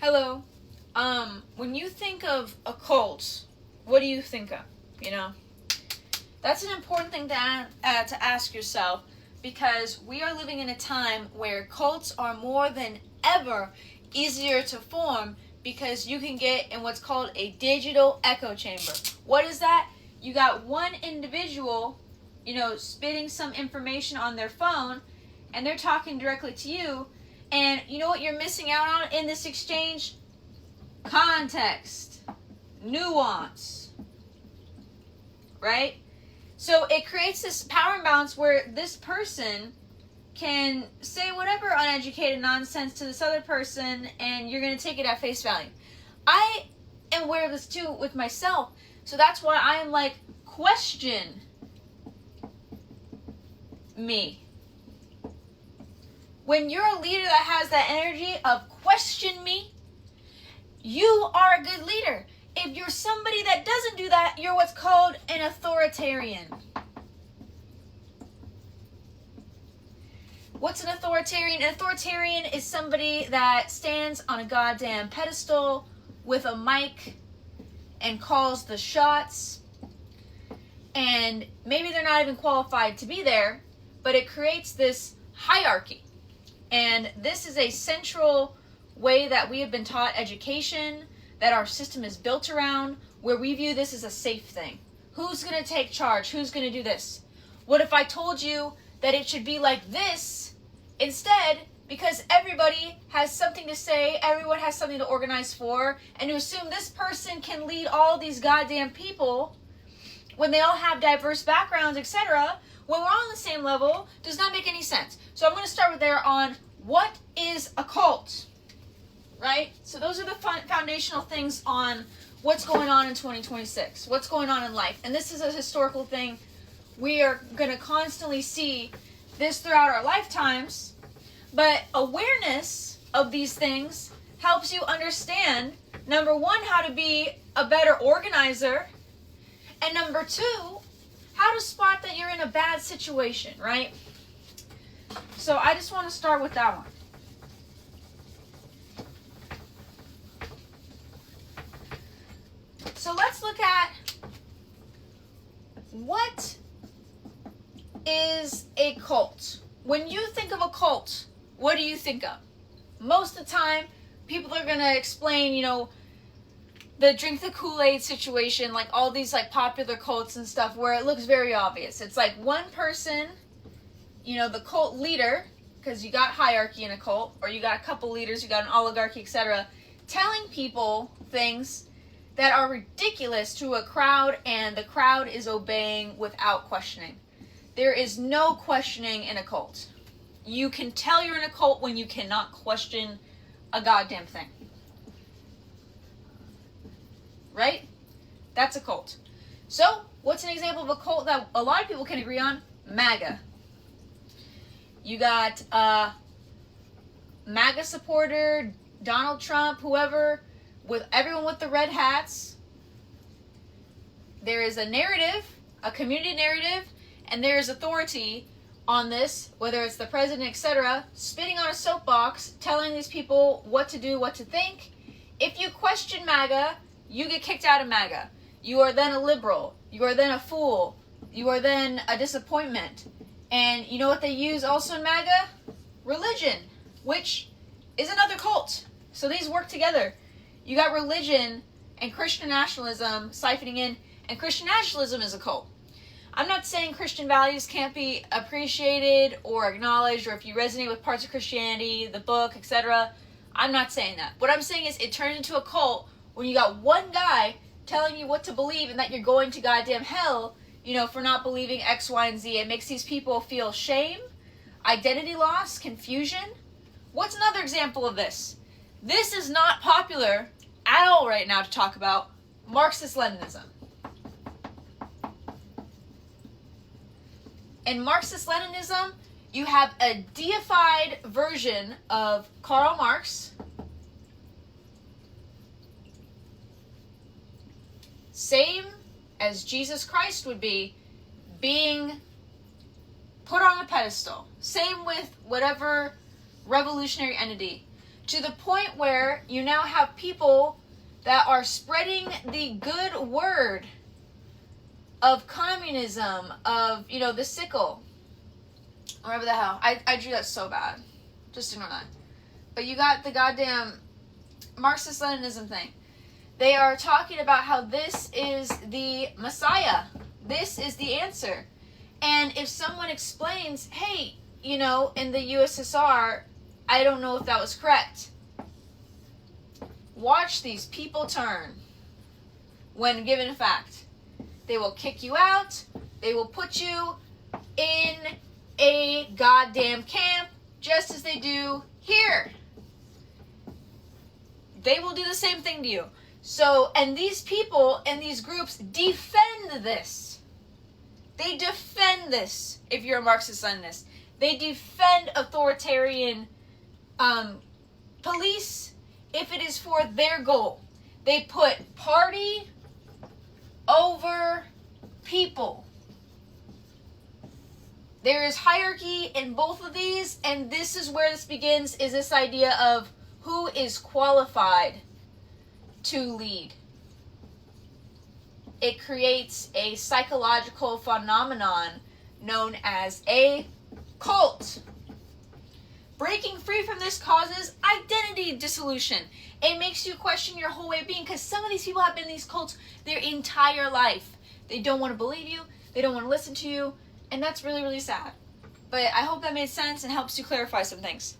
Hello. When you think of a cult, what do you think of? You know, that's an important thing to ask yourself, because we are living in a time where cults are more than ever easier to form, because you can get in what's called a digital echo chamber. What is that? You got one individual, spitting some information on their phone, and they're talking directly to you. And you know what you're missing out on in this exchange? Context, nuance, right? So it creates this power imbalance where this person can say whatever uneducated nonsense to this other person, and you're going to take it at face value. I am aware of this too with myself, so that's why I am like, question me. When you're a leader that has that energy of question me, you are a good leader. If you're somebody that doesn't do that, you're what's called an authoritarian. What's an authoritarian? An authoritarian is somebody that stands on a goddamn pedestal with a mic and calls the shots. And maybe they're not even qualified to be there, but it creates this hierarchy. And this is a central way that we have been taught education, that our system is built around, where we view this as a safe thing. Who's going to take charge? Who's going to do this? What if I told you that it should be like this instead, because everybody has something to say, everyone has something to organize for, and to assume this person can lead all these goddamn people when they all have diverse backgrounds, etc., when we're all on the same level, does not make any sense. So I'm going to start with there on what is a cult, right? So those are the foundational things on what's going on in 2026, what's going on in life. And this is a historical thing. We are going to constantly see this throughout our lifetimes, but awareness of these things helps you understand, number one, how to be a better organizer, and number two, how to spot that you're in a bad situation, right? So I just want to start with that one. So let's look at what is a cult. When you think of a cult, what do you think of? Most of the time, people are going to explain, the drink the Kool-Aid situation, like all these like popular cults and stuff where it looks very obvious. It's like one person, the cult leader, because you got hierarchy in a cult, or you got a couple leaders, you got an oligarchy, etc., telling people things that are ridiculous to a crowd, and the crowd is obeying without questioning. There is no questioning in a cult. You can tell you're in a cult when you cannot question a goddamn thing. Right? That's a cult. So, what's an example of a cult that a lot of people can agree on? MAGA. You got MAGA supporter, Donald Trump, whoever, with everyone with the red hats. There is a narrative, a community narrative, and there is authority on this, whether it's the president, etc., spitting on a soapbox, telling these people what to do, what to think. If you question MAGA, you get kicked out of MAGA. You are then a liberal. You are then a fool. You are then a disappointment. And you know what they use also in MAGA? Religion, which is another cult. So these work together. You got religion and Christian nationalism siphoning in, and Christian nationalism is a cult. I'm not saying Christian values can't be appreciated or acknowledged, or if you resonate with parts of Christianity, the book, etc. I'm not saying that. What I'm saying is it turns into a cult when you got one guy telling you what to believe and that you're going to goddamn hell, for not believing X, Y, and Z. It makes these people feel shame, identity loss, confusion. What's another example of this? This is not popular at all right now to talk about Marxist-Leninism. In Marxist-Leninism, you have a deified version of Karl Marx, same as Jesus Christ would be, being put on a pedestal. Same with whatever revolutionary entity. to the point where you now have people that are spreading the good word of communism, of, you know, the sickle. Whatever the hell. I drew that so bad. Just ignore that. But you got the goddamn Marxist-Leninism thing. They are talking about how this is the Messiah. This is the answer. And if someone explains, hey, you know, in the USSR, I don't know if that was correct. Watch these people turn when given a fact. They will kick you out. They will put you in a goddamn camp, just as they do here. They will do the same thing to you. So, and these people and these groups defend this. They defend this if you're a Marxist-Leninist. They defend authoritarian police if it is for their goal. They put party over people. There is hierarchy in both of these, and this is where this begins, is this idea of who is qualified to lead. It creates a psychological phenomenon known as a cult. Breaking free from this causes identity dissolution. It makes you question your whole way of being, because some of these people have been in these cults their entire life. They don't want to believe you. They don't want to listen to you. And that's really, really sad. But I hope that made sense and helps you clarify some things.